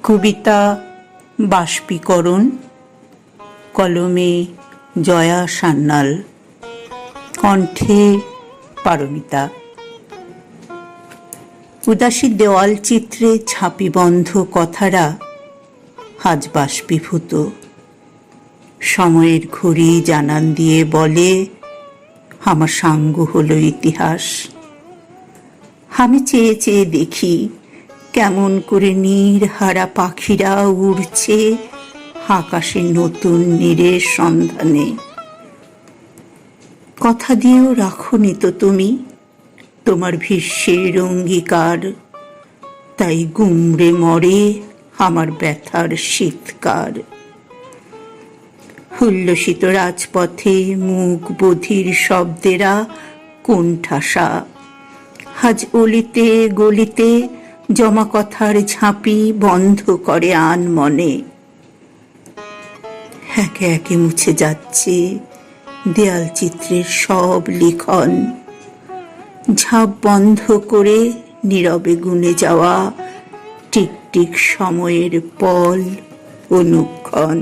কবিতা বাষ্পীকরণ, কলমে জয়া সান্যাল, কণ্ঠে পারমিতা। উদাসী দেওয়াল চিত্রে ছাপিবন্ধ কথারা আজ বাষ্পীভূত। সময়ের ঘড়ি জানান দিয়ে বলে, আমার সাঙ্গ হলো ইতিহাস। আমি চেয়ে চেয়ে দেখি কেমন করে নীড়হারা পাখিরা উড়ছে আকাশে নতুন নীড়ের সন্ধানে। কথা দিয়েও রাখোনি তো তুমি তোমার ভীষ্মের অঙ্গীকার, তাই গুমড়ে মরে আমার ব্যথার শীতকার। উল্লসিত রাজপথে মুখ বধির শব্দেরা কোণঠাসা, আজ অলিতে গলিতে জমা কথার ঝাঁপি বন্ধ করে আনমনে। একে একে মুছে যাচ্ছে দেয়াল চিত্রের সব লিখন, ঝাঁপ বন্ধ করে নীরবে গুনে যাওয়া টিকটিক সময়ের পল অনুক্ষণ।